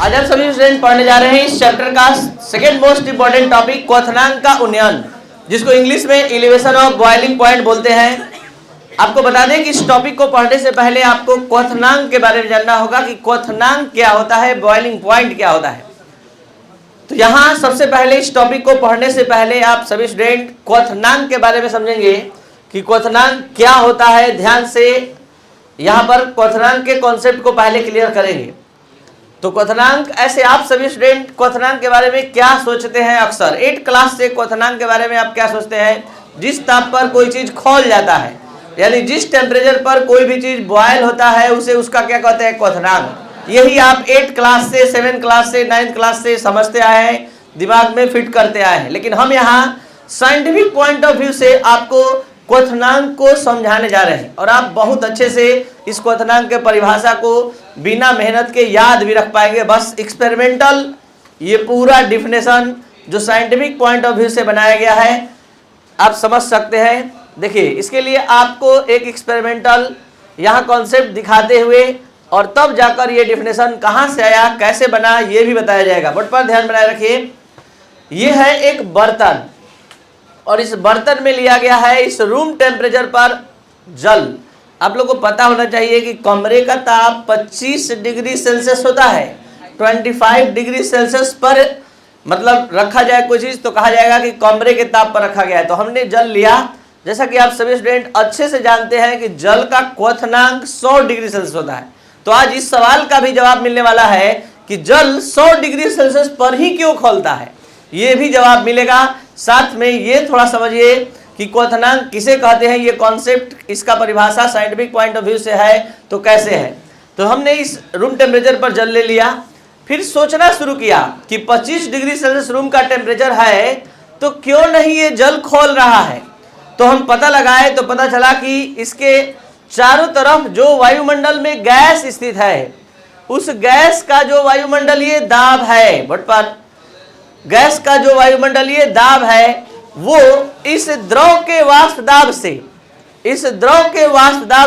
आज आप सभी स्टूडेंट पढ़ने जा रहे हैं इस चैप्टर का सेकंड मोस्ट इंपॉर्टेंट टॉपिक क्वथनांक का उन्नयन, जिसको इंग्लिश में एलिवेशन ऑफ बॉइलिंग पॉइंट बोलते हैं। आपको बता दें कि इस टॉपिक को पढ़ने से पहले आपको क्वथनांक के बारे में जानना होगा कि क्वथनांक क्या होता है, बॉइलिंग पॉइंट क्या होता है। तो यहाँ सबसे पहले इस टॉपिक को पढ़ने से पहले आप सभी स्टूडेंट क्वथनांक के बारे में समझेंगे कि क्वथनांक क्या होता है। ध्यान से यहाँ पर क्वथनांक के कॉन्सेप्ट को पहले क्लियर करेंगे। तो क्वथनांक, ऐसे आप सभी स्टूडेंट क्वथनांक के बारे में क्या सोचते हैं? अक्सर 8 क्लास से क्वथनांक के बारे में आप क्या सोचते हैं? जिस ताप पर कोई चीज खौल जाता है, यानी जिस टेम्परेचर पर कोई भी चीज बॉयल होता है उसे उसका क्या कहते हैं? क्वथनांक। यही आप 8 क्लास से, 7 क्लास से, 9 क्लास से समझते आए हैं, दिमाग में फिट करते आए हैं। लेकिन हम यहाँ साइंटिफिक पॉइंट ऑफ व्यू से आपको क्वथनांक को समझाने जा रहे हैं और आप बहुत अच्छे से इस क्वथनांक के परिभाषा को बिना मेहनत के याद भी रख पाएंगे। बस एक्सपेरिमेंटल ये पूरा डिफिनेशन जो साइंटिफिक पॉइंट ऑफ व्यू से बनाया गया है आप समझ सकते हैं। देखिए, इसके लिए आपको एक एक्सपेरिमेंटल यहाँ कॉन्सेप्ट दिखाते हुए और तब जाकर ये डिफिनेशन कहाँ से आया, कैसे बना, ये भी बताया जाएगा। बट पर ध्यान बनाए रखिए, ये है एक बर्तन और इस बर्तन में लिया गया है इस रूम टेम्परेचर पर जल। आप लोगों को पता होना चाहिए कि कमरे का ताप 25 डिग्री सेल्सियस होता है। 25 डिग्री सेल्सियस पर मतलब रखा जाए कोई चीज़ तो कहा जाएगा कि कमरे के ताप पर रखा गया है। तो हमने जल लिया, जैसा कि आप सभी स्टूडेंट अच्छे से जानते हैं कि जल का क्वथनांक 100 डिग्री सेल्सियस होता है। तो आज इस सवाल का भी जवाब मिलने वाला है कि जल 100 डिग्री सेल्सियस पर ही क्यों खौलता है, ये भी जवाब मिलेगा। साथ में ये थोड़ा समझिए कि क्वथनांक किसे कहते हैं, ये कॉन्सेप्ट, इसका परिभाषा साइंटिफिक पॉइंट ऑफ व्यू से है तो कैसे है। तो हमने इस रूम टेम्परेचर पर जल ले लिया, फिर सोचना शुरू किया कि 25 डिग्री सेल्सियस रूम का टेम्परेचर है तो क्यों नहीं ये जल खौल रहा है। तो हम पता लगाए तो पता चला कि इसके चारों तरफ जो वायुमंडल में गैस स्थित है, उस गैस का जो वायुमंडलीय दाब है, बट पर गैस का जो वायुमंडलीय दाब है वो इस द्रव के वाष्प दाब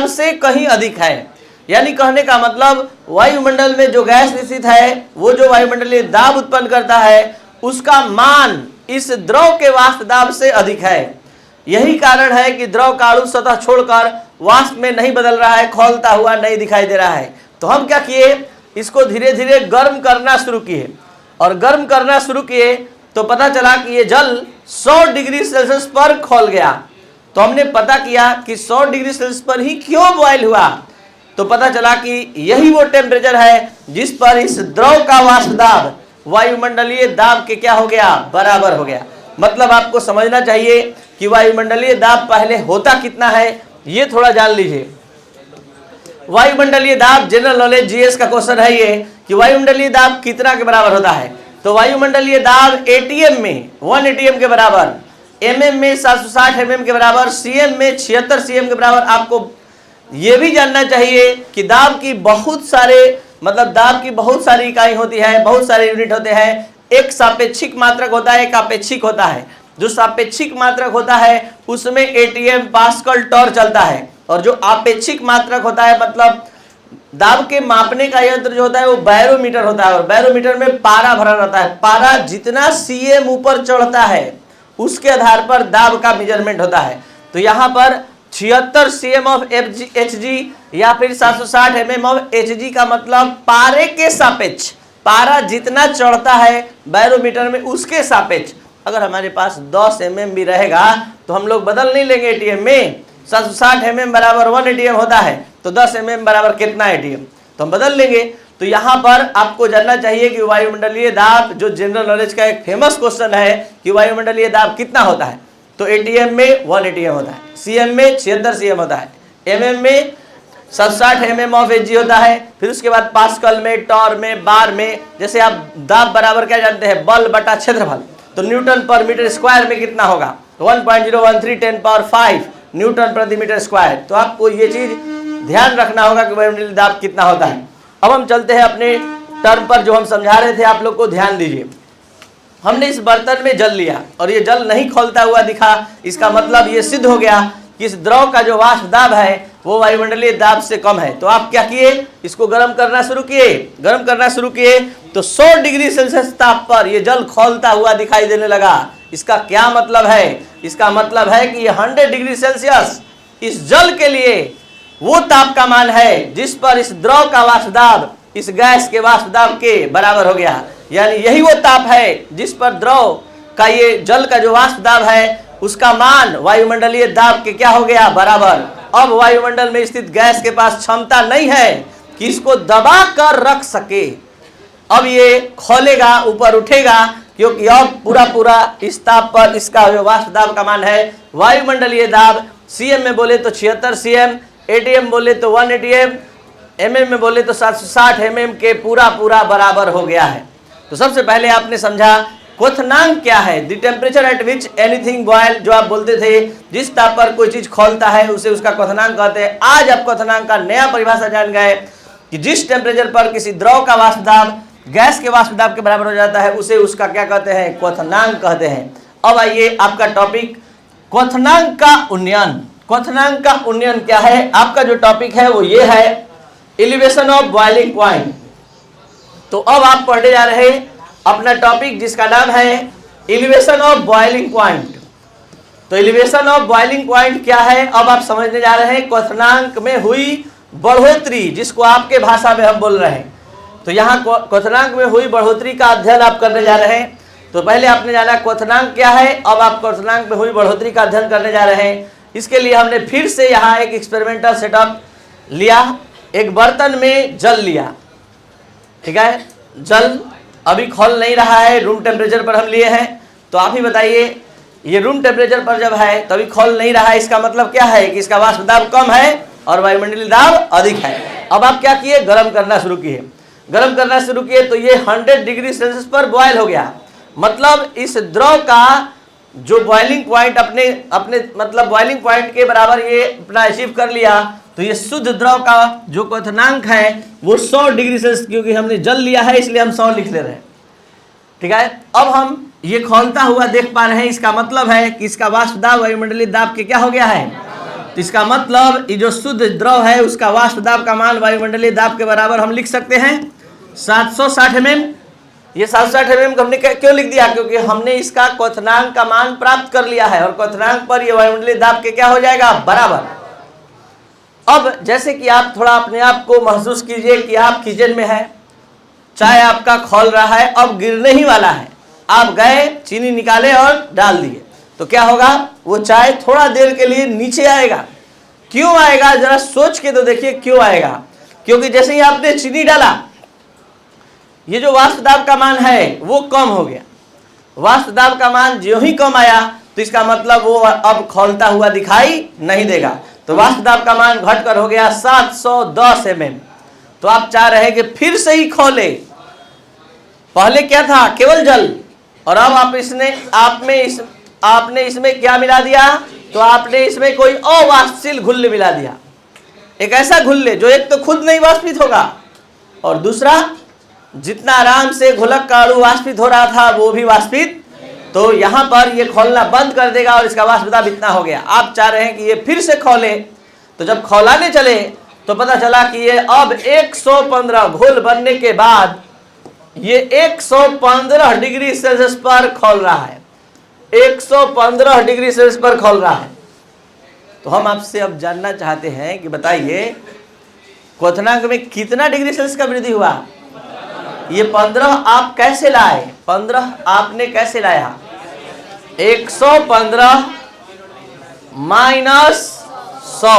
से कहीं अधिक है। यानी कहने का मतलब वायुमंडल में जो गैस स्थित है वो जो वायुमंडलीय दाब उत्पन्न करता है उसका मान इस द्रव के वाष्प दाब से अधिक है। यही कारण है कि द्रव का अणु सतह छोड़कर वाष्प में नहीं बदल रहा है, खौलता हुआ नहीं दिखाई दे रहा है। तो हम क्या किए, इसको धीरे धीरे गर्म करना शुरू किए और गर्म करना शुरू किए तो पता चला कि ये जल 100 डिग्री सेल्सियस पर खौल गया। तो हमने पता किया कि 100 डिग्री सेल्सियस पर ही क्यों बॉयल हुआ। तो पता चला कि यही वो टेम्परेचर है जिस पर इस द्रव का वाष्प दाब वायुमंडलीय दाब के क्या हो गया, बराबर हो गया। मतलब आपको समझना चाहिए कि वायुमंडलीय दाब पहले होता कितना है, ये थोड़ा जान लीजिए। वायुमंडलीय दाब जनरल नॉलेज जीएस का क्वेश्चन है ये कि वायुमंडलीय दाब कितना के बराबर होता है। तो वायुमंडलीय दाब एटीएम में 1 एटीएम के बराबर, एमएम में 760 एमएम के बराबर, सीएम में 76 सीएम के बराबर। आपको ये भी जानना चाहिए कि दाब की बहुत सारी इकाई होती है, बहुत सारे यूनिट होते हैं। एक सापेक्षिक मात्रक होता है, एक आपेक्षिक होता है। जो सापेक्षिक मात्रक होता है उसमें एटीएम, पास्कल, टॉर चलता है और जो आपेक्षिक मात्रक होता है मतलब दाब के मापने का यंत्र जो होता है वो बैरोमीटर होता है और बैरोमीटर में पारा भरा रहता है। पारा जितना सीएम ऊपर चढ़ता है उसके आधार पर दाब का मेजरमेंट होता है। तो यहाँ पर 76 सीएम ऑफ एचजी या फिर 760 एमएम ऑफ एचजी का मतलब पारे के सापेक्ष, पारा जितना चढ़ता है बैरोमीटर में उसके सापेक्ष। अगर हमारे पास 10 एमएम भी रहेगा तो हम लोग बदल नहीं लेंगे एटीएम में। 760 एमएम बराबर 1 एटीएम होता है तो 10 एमएम बराबर कितना एटीएम, तो हम बदल लेंगे। तो यहाँ पर आपको जानना चाहिए कि वायुमंडलीय दाब, जो जनरल नॉलेज का एक फेमस क्वेश्चन है कि वायुमंडलीय दाब कितना होता है, तो एटीएम में 1 एटीएम होता है, सीएम में 76 सीएम होता है, एमएम में 760 एमएम ऑफ एचजी होता है। फिर उसके बाद पास्कल में, टॉर में, बार में, जैसे आप दाब बराबर क्या जानते हैं, बल बटा क्षेत्रफल। तो न्यूटन पर मीटर स्क्वायर में कितना होगा, 1.013 10 पावर 5 न्यूटन प्रति मीटर स्क्वायर। तो आपको ये चीज ध्यान रखना होगा कि वायुमंडलीय दाब कितना होता है। अब हम चलते हैं अपने टर्म पर जो हम समझा रहे थे, आप लोग को ध्यान दीजिए। हमने इस बर्तन में जल लिया और ये जल नहीं खौलता हुआ दिखा, इसका मतलब ये सिद्ध हो गया कि इस द्रव का जो वाष्प दाब है वो वायुमंडलीय दाब से कम है। तो आप क्या किए, इसको गर्म करना शुरू किए। गर्म करना शुरू किए तो 100 डिग्री सेल्सियस ताप पर ये जल खौलता हुआ दिखाई देने लगा। इसका क्या मतलब है? इसका मतलब है कि ये 100 डिग्री सेल्सियस इस जल के लिए वो ताप का मान है जिस पर इस द्रव का वाष्प दाब इस गैस के वाष्प दाब के बराबर हो गया। यानी यही वो ताप है जिस पर द्रव का, ये जल का जो वाष्प दाब है उसका मान वायुमंडलीय दाब के क्या हो गया, बराबर। अब वायुमंडल में स्थित गैस के पास क्षमता नहीं है कि इसको दबा कर रख सके। अब ये खोलेगा, ऊपर उठेगा, क्योंकि अब पूरा इस ताप पर इसका जो वाष्प दाब का मान है वायुमंडलीय दाब सीएम में बोले तो 76 सीएम, एटीएम बोले तो 1 एटीएम, एमएम में बोले तो 760 एमएम के पूरा बराबर हो गया है। तो सबसे पहले आपने समझा क्वथनांक क्या है, the temperature at which anything boil, जो आप बोलते थे जिस ताप पर कोई चीज खोलता है उसे उसका क्वथनांक कहते हैं। आज आप क्वथनांक का नया परिभाषा जान गए कि जिस टेम्परेचर पर किसी द्रव का वाष्प दाब गैस के वाष्प दाब के बराबर हो जाता है उसे उसका क्या कहते हैं, क्वथनांक कहते हैं। अब आइए आपका टॉपिक क्वथनांक का उन्नयन। क्वथनांक का उन्नयन क्या है? आपका जो टॉपिक है वो ये है, एलिवेशन ऑफ बॉइलिंग पॉइंट। तो अब आप पढ़ने जा रहे हैं अपना टॉपिक जिसका नाम है एलिवेशन ऑफ बॉइलिंग पॉइंट। तो एलिवेशन ऑफ बॉइलिंग पॉइंट क्या है, अब आप समझने जा रहे हैं क्वथनांक में हुई बढ़ोतरी, जिसको आपके भाषा में हम बोल रहे हैं। तो यहाँ क्वथनांक में हुई बढ़ोतरी का अध्ययन आप करने जा रहे हैं। तो पहले आपने जाना क्वथनांक क्या है, अब आप क्वथनांक में हुई बढ़ोतरी का अध्ययन करने जा रहे हैं। इसके लिए हमने फिर से यहाँ एक एक्सपेरिमेंटल सेटअप लिया। एक बर्तन में जल लिया, ठीक है, जल अभी खौल नहीं रहा है, रूम टेम्परेचर पर हम लिए हैं। तो आप ही बताइए, ये रूम टेम्परेचर पर जब है तभी खौल नहीं रहा है, इसका मतलब क्या है कि इसका वाष्प दाब कम है और वायुमंडलीय दाब अधिक है। अब आप क्या किए, गर्म करना शुरू किए। गर्म करना शुरू किए तो ये 100 डिग्री सेल्सियस पर बॉयल हो गया। मतलब इस द्रव का जो बॉइलिंग पॉइंट अपने मतलब बॉइलिंग पॉइंट के बराबर ये अपना अचीव कर लिया। तो ये शुद्ध द्रव का जो क्वथनांक है वो 100 डिग्री सेल्सियस, क्योंकि हमने जल लिया है इसलिए हम 100 लिख ले रहे हैं, ठीक है। अब हम ये खौलता हुआ देख पा रहे हैं, इसका मतलब है कि इसका वाष्प दाब वायुमंडलीय दाब के क्या हो गया है। तो इसका मतलब ये जो शुद्ध द्रव है उसका वाष्प दाब का मान वायुमंडलीय दाब के बराबर हम लिख सकते हैं 760 mm। ये 760 mm हमने क्यों लिख दिया, क्योंकि हमने इसका क्वथनांक का मान प्राप्त कर लिया है और क्वथनांक पर ये वायुमंडलीय दाब के क्या हो जाएगा, बराबर। अब जैसे कि आप थोड़ा अपने आप को महसूस कीजिए कि आप किचन में हैं, चाय आपका खौल रहा है, अब गिरने ही वाला है, आप गए चीनी निकाले और डाल दिए, तो क्या होगा, वो चाय थोड़ा देर के लिए नीचे आएगा। क्यों आएगा, जरा सोच के तो देखिए क्यों आएगा। क्योंकि जैसे ही आपने चीनी डाला ये जो वाष्प दाब का मान है वो कम हो गया। वाष्प दाब का मान जो ही कम आया तो इसका मतलब वो अब खौलता हुआ दिखाई नहीं देगा। तो वाष्प दाब का मान घटकर हो गया 710 mm। तो आप चाह रहे हैं कि फिर से ही खौले, पहले क्या था, केवल जल, और अब आपने इसमें क्या मिला दिया, तो आपने इसमें कोई अवाष्पशील घुल्ले मिला दिया। एक ऐसा घुल्ले जो एक तो खुद नहीं वाष्पित होगा और दूसरा जितना आराम से घुलक का अणु वाष्पित हो रहा था वो भी वाष्पित, तो यहाँ पर ये खोलना बंद कर देगा और इसका वाष्प दाब इतना हो गया। आप चाह रहे हैं कि ये फिर से खोले, तो जब खौलाने चले तो पता चला कि ये अब 115 घोल बनने के बाद ये 115 डिग्री सेल्सियस पर खोल रहा है, 115 डिग्री सेल्सियस पर खोल रहा है। तो हम आपसे अब जानना चाहते हैं कि बताइए क्वथनांक में कितना डिग्री सेल्सियस का वृद्धि हुआ। ये 15 आप कैसे लाए, 15 आपने कैसे लाया, 115 माइनस 100,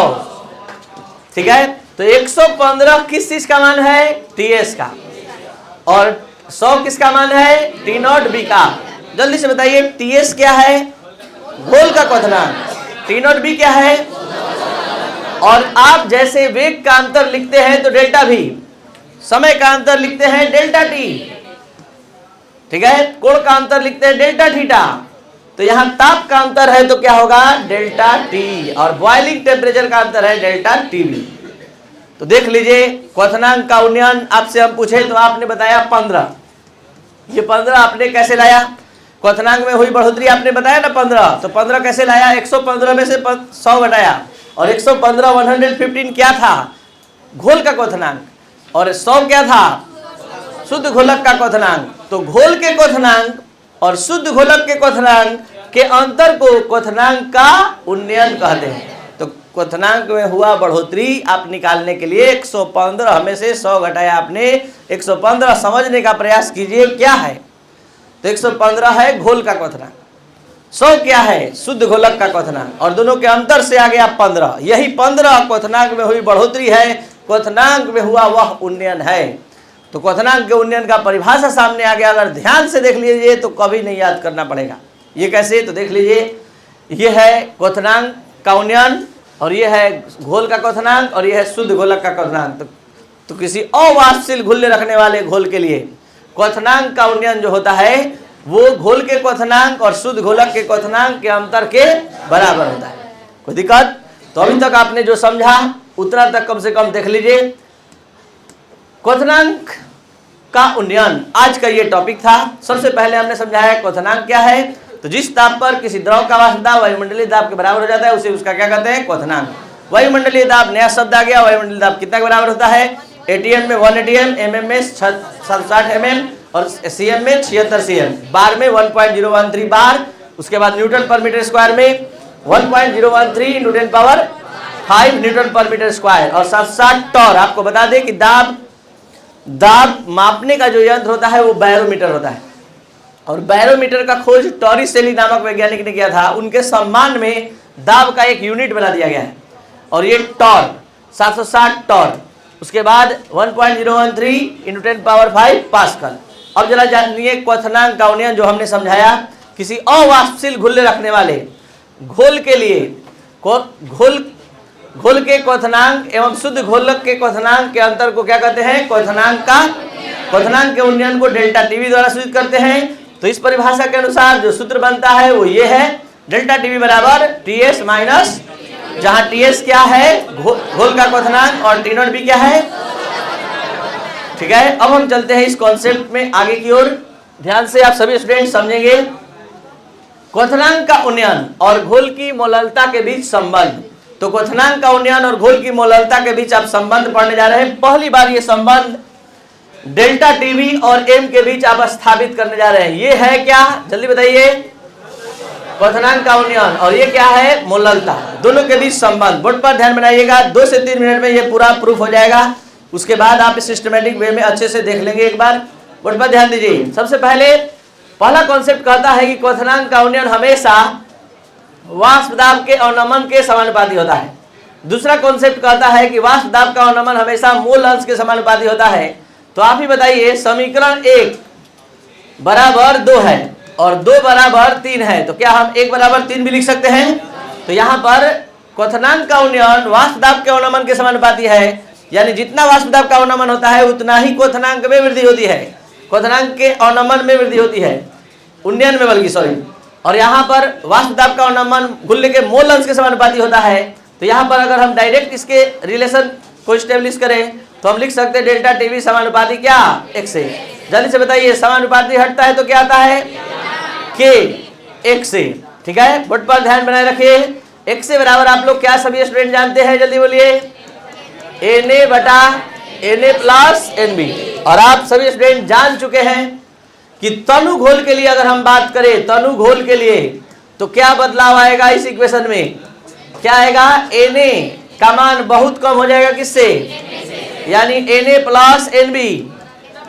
ठीक है। तो 115 किस चीज का मान है, टीएस का, और 100 किसका मान है, टी नॉट बी का। जल्दी से बताइए टीएस क्या है, घोल का क्वथनांक, टी नॉट बी क्या है। और आप जैसे वेग का अंतर लिखते हैं तो डेल्टा भी, समय का अंतर लिखते हैं डेल्टा टी, ठीक है, कोण का अंतर लिखते हैं डेल्टा थीटा। तो यहां ताप का अंतर है तो क्या होगा, डेल्टा टी, और बॉइलिंग टेम्परेचर का अंतर है डेल्टा टीबी। तो देख लीजिए क्वथनांक का उन्नयन आपसे हम पूछे तो आपने बताया 15। ये 15 आपने कैसे लाया, क्वथनांक में हुई बढ़ोतरी आपने बताया ना 15, तो 15 कैसे लाया, 115 में से 100 घटाया और 115 115 क्या था? घोल का क्वथनांक, और 100 क्या था? शुद्ध घोलक का क्वथनांक। तो घोल के क्वथनांक और शुद्ध घोलक के क्वथनांक के अंतर को क्वथनांक का उन्नयन कहते हैं। तो क्वथनांक में हुआ बढ़ोतरी आप निकालने के लिए 115 में से 100 घटाया आपने 115, समझने का प्रयास कीजिए क्या है। तो 115 है घोल का क्वथनांक, 100 क्या है? शुद्ध घोलक का क्वथनांक, और दोनों के अंतर से आ गया 15। यही 15 क्वथनांक में हुई बढ़ोतरी है, क्वथनांक में हुआ वह उन्नयन है। तो क्वथनांक के उन्नयन का परिभाषा सामने आ गया, अगर ध्यान से देख लीजिए तो कभी नहीं याद करना पड़ेगा। ये कैसे? तो देख लीजिए, ये है क्वथनांक का उन्नयन, और ये है घोल का क्वथनांक, और ये है शुद्ध घोलक का क्वथनांक। तो किसी अवाष्पशील घुल्ले रखने वाले घोल के लिए क्वथनांक का उन्नयन जो होता है वो घोल के क्वथनांक और शुद्ध घोलक के क्वथनांक के अंतर के बराबर होता है। कोई दिक्कत? तो अभी तक आपने जो समझा उतना तक कम से कम देख लीजिए। क्वथनांक का उन्नयन आज का ये टॉपिक था। सबसे पहले हमने समझाया क्वथनांक क्या है। तो जिस ताप पर किसी द्रव का वाष्प दाब वायुमंडलीय दाब के बराबर हो जाता है उसे उसका क्या कहते हैं? क्वथनांक। वायुमंडलीय दाब नया शब्द आ गया। वायुमंडलीय दाब कितना के बराबर होता है? एटीएम में 1 एटीएम, एमएम में 60 एमएम और सीएम में 76 सीएम, बार में 1.013 बार। उसके बाद न्यूटन पर मीटर स्क्वायर में 1.013 × 10⁵ न्यूटन पर मीटर स्क्वायर, और 60 टॉर। आपको बता दें कि दाब मापने का जो यंत्र होता है वो बैरोमीटर होता है, और बैरोमीटर का खोज टॉरिसेली नामक वैज्ञानिक ने किया था। उनके सम्मान में दाब का एक यूनिट बना दिया गया है, और ये टॉर 760 टॉर। उसके बाद 1.013 × 10⁵ पास्कल। अब जरा जानिए क्वथनांक का उन्नयन जो हमने समझाया। किसी अवाष्पशील घुल्ले रखने वाले घोल के लिए घोल के क्वथनांक एवं शुद्ध घोलक के क्वथनांक के अंतर को क्या कहते हैं? क्वथनांक का। क्वथनांक के उन्नयन को डेल्टा टीवी द्वारा सूचित करते हैं। तो इस परिभाषा के अनुसार जो सूत्र बनता है वो ये है, डेल्टा टीवी बराबर टीएस माइनस, जहां टीएस क्या है? घोल का क्वथनांक, और टी नॉट भी क्या है? ठीक है। अब हम चलते हैं इस कॉन्सेप्ट में आगे की ओर। ध्यान से आप सभी स्टूडेंट समझेंगे क्वथनांक का उन्नयन और घोल की मोललता के बीच संबंध। तो क्वथनांक का उन्नयन और घोल की मोललता के बीच आप संबंध पढ़ने जा रहे हैं। पहली बार ये संबंध डेल्टा टीवी और एम के बीच आप स्थापित करने जा रहे हैं। ये है क्या? जल्दी बताइए। क्वथनांक का उन्नयन, और ये क्या है? मोललता। दोनों के बीच संबंध। बोर्ड पर ध्यान बनाइएगा, 2 से 3 मिनट में ये पूरा प्रूफ हो जाएगा। उसके बाद आप सिस्टमेटिक वे में अच्छे से देख लेंगे। एक बार बोर्ड पर ध्यान दीजिए। सबसे पहले पहला कॉन्सेप्ट कहता है कि क्वथनांक का उन्नयन हमेशा वाष्प दाब के अवनमन के समानुपाती होता है। दूसरा कॉन्सेप्ट कहता है कि वाष्प दाब का अवनमन हमेशा मूल अंश के समानुपाती होता है। तो आप ही बताइए, समीकरण 1 बराबर 2 है और 2 बराबर 3 है, तो क्या हम 1 बराबर 3 भी लिख सकते हैं? तो यहाँ पर क्वथनांक का उन्नयन वाष्प दाब के अवनमन के समानुपाती है, यानी जितना वाष्प दाब का अवनमन होता है उतना ही क्वथनांक में वृद्धि होती है। क्वथनांक के अवनमन में वृद्धि होती है, उन्नयन में बल्कि, सॉरी। और यहाँ पर वाष्प दाब का अवनमन घुल्ले के मोल अंश के समानुपाती होता है। तो यहाँ पर अगर हम डायरेक्ट इसके रिलेशन को स्टेब्लिश करें तो हम लिख सकते हैं डेल्टा टीवी समानुपाती क्या? 1 से। जल्दी से बताइए, समानुपाती हटता है तो क्या आता है? के 1 से। ठीक है, बोर्ड पर ध्यान बनाए रखिए। 1 से बराबर आप लोग क्या सभी स्टूडेंट जानते हैं? जल्दी बोलिए। Na/Na+NB। और आप सभी स्टूडेंट जान चुके हैं कि तनु घोल के लिए अगर हम बात करें, तनु घोल के लिए, तो क्या बदलाव आएगा इस इक्वेशन में? क्या आएगा? Na का मान बहुत कम हो जाएगा किससे? यानी Na+NB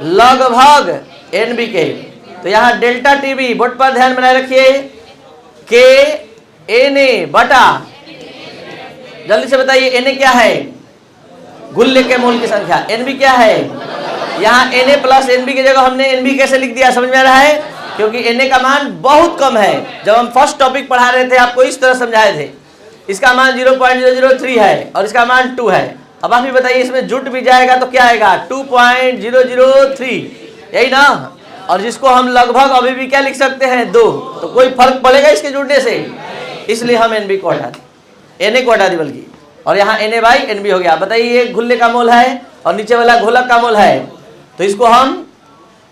लगभग NB के। तो यहाँ डेल्टा टीवी, बोर्ड पर ध्यान बनाए रखिए, के Na बटा, जल्दी से बताइए Na क्या है? घुल्ले के मोल की संख्या। NB क्या है? यहाँ Na+NB की जगह हमने NB कैसे लिख दिया? समझ में आ रहा है? क्योंकि Na का मान बहुत कम है। जब हम फर्स्ट टॉपिक पढ़ा रहे थे आपको इस तरह समझाए थे, इसका मान 0.003 है और इसका मान 2 है। अब आप ही बताइए, इसमें जुट भी जाएगा तो क्या आएगा? 2.003, यही ना। और जिसको हम लगभग अभी भी क्या लिख सकते हैं? 2। तो कोई फर्क पड़ेगा इसके जुड़ने से? इसलिए हम NB को हटा दी, Na को हटा दी बल्कि, और यहाँ Na/NB हो गया। बताइए, ये घुल्ले का मोल है और नीचे वाला घोलक का मोल है, तो इसको हम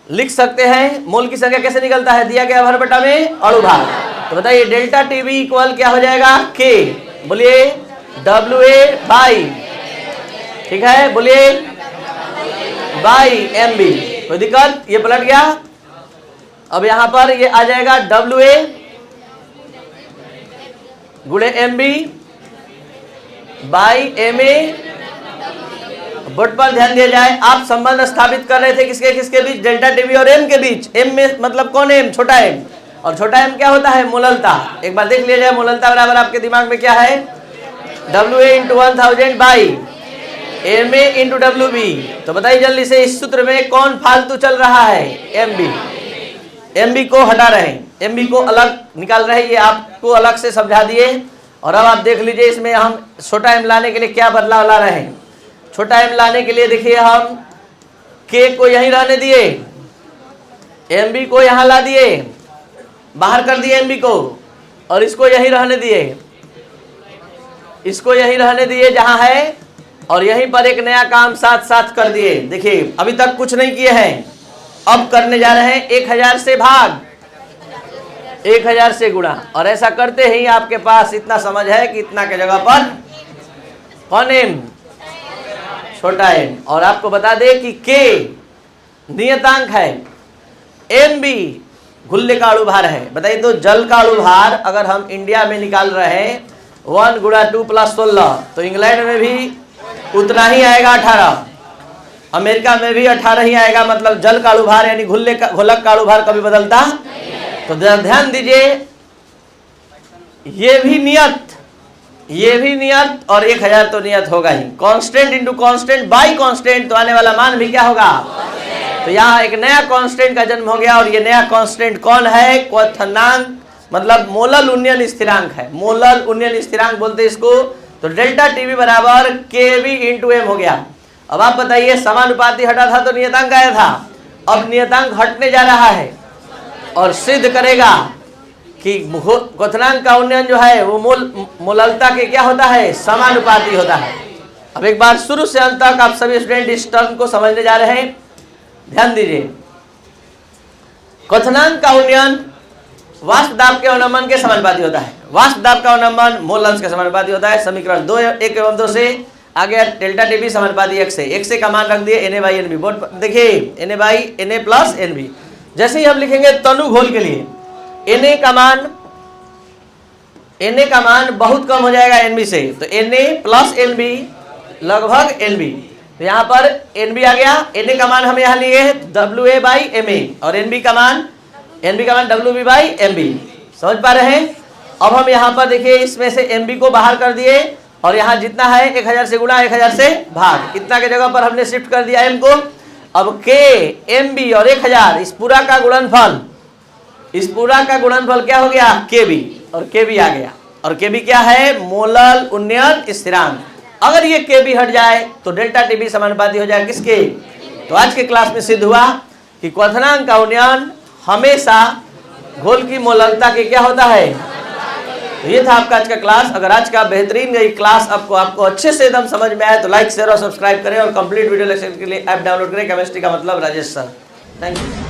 लिख सकते हैं। मोल की संख्या कैसे निकलता है? दिया गया भर बटा में अणु भाग। तो बताइए डेल्टा टीवी इक्वल क्या हो जाएगा? के। बोलिए WA बाई, ठीक है, बोलिए, बाई MB। कोई दिक्कत? ये पलट गया। अब यहां पर ये आ जाएगा WA गुणे MB बाई MA। बोर्ड पर ध्यान दिया जाए, आप संबंध स्थापित कर रहे थे किसके किसके बीच? डेल्टा टीवी और M के बीच। M में मतलब कौन M? छोटा M। और छोटा M क्या होता है? मोललता। एक बार देख लिया जाए, मोललता बराबर आपके दिमाग में क्या है? WA into 1000 by MA into WB। तो बताइए जल्दी से, इस सूत्र में कौन फालतू चल रहा है? MB। MB को हटा रहे हैं, MB को अलग निकाल रहे हैं, ये आपको अलग से समझा दिए। और अब आप देख लीजिए, इसमें हम छोटा M लाने के लिए क्या बदलाव ला रहे हैं। छोटा M लाने के लिए देखिए, हम K को यहीं रहने दिए, MB को यहां ला दिए, बाहर कर दिए MB को, और इसको यहीं रहने दिए, इसको यहीं रहने दिए जहां है, और यहीं पर एक नया काम साथ साथ कर दिए। देखिए अभी तक कुछ नहीं किए हैं, अब करने जा रहे हैं 1000 से भाग, 1000 से गुणा। और ऐसा करते ही आपके पास इतना समझ है कि इतना के जगह पर कौन M? छोटा M। और आपको बता दे कि K नियतांक है, MB घुल्ले का अणुभार है। बताइए तो, जल का अणुभार अगर हम इंडिया में निकाल रहे हैं 1 गुणा 2 प्लस 16, तो इंग्लैंड में भी उतना ही आएगा 18, अमेरिका में भी 18 ही आएगा। मतलब जल का अणुभार यानी घोलक का अणुभार कभी बदलता। तो ध्यान दीजिए, ये भी नियत और 1000 तो नियत होगा ही। Constant into constant by constant, तो आने वाला मान भी क्या होगा? तो यहाँ एक नया कांस्टेंट का जन्म हो गया। और ये नया कांस्टेंट कौन है? क्वथनांक, मतलब मोलल उन्नयन स्थिरांक है। मोलल उन्नयन स्थिरांक बोलते हैं इसको। तो डेल्टा टीवी बराबर KB इंटू M हो गया। अब आप बताइए, समानुपाती हटा था तो नियतांक आया था, अब नियतांक हटने जा रहा है और सिद्ध करेगा कि क्वथनांक का उन्नयन जो है वो मोललता के क्या होता है? समानुपाती होता है। अब एक बार शुरू से अंत तक आप सभी स्टूडेंट इस टर्म को समझने जा रहे हैं, ध्यान दीजिए। क्वथनांक का उन्नयन वाष्प दाब के अवनमन के समानुपाती होता है। वाष्प दाब का अवनमन मोल अंश के समानुपाती होता है। समीकरण 2 1 एवं 2 से आगे डेल्टा टीवी समानुपाती 1 से। 1 से का मान रख दिए Na बाई NB। बोर्ड देखिए, Na by Na plus NB। जैसे ही हम लिखेंगे तनु घोल के लिए, Na का मान बहुत कम हो जाएगा NB से, तो Na प्लस NB लगभग NB। तो यहाँ पर NB आ गया। Na का मान हम यहाँ लिए WA बाई MA, और NB का मान WB बाई MB। समझ पा रहे हैं? अब हम यहाँ पर देखिए, इसमें से MB को बाहर कर दिए, और यहाँ जितना है 1000 से गुणा 1000 से भाग, इतना के जगह पर हमने शिफ्ट कर दिया M को। अब K MB और 1000, इस पूरा का गुणनफल क्या हो गया? KB, और KB आ गया। और KB क्या है? मोलल उन्नयन स्थिरांक। अगर ये KB हट जाए तो डेल्टा टीवी समानुपाती हो जाए किसके? तो आज के क्लास में सिद्ध हुआ कि क्वथनांक का उन्नयन हमेशा घोल की मोललता के क्या होता है। तो ये था आपका आज का क्लास। अगर आज का बेहतरीन गई क्लास आपको अच्छे से एकदम समझ में आए तो लाइक शेयर और सब्सक्राइब करें, और कंप्लीट वीडियो लेक्चर के लिए ऐप डाउनलोड करें। केमिस्ट्री का मतलब राजेश सर। Thank you.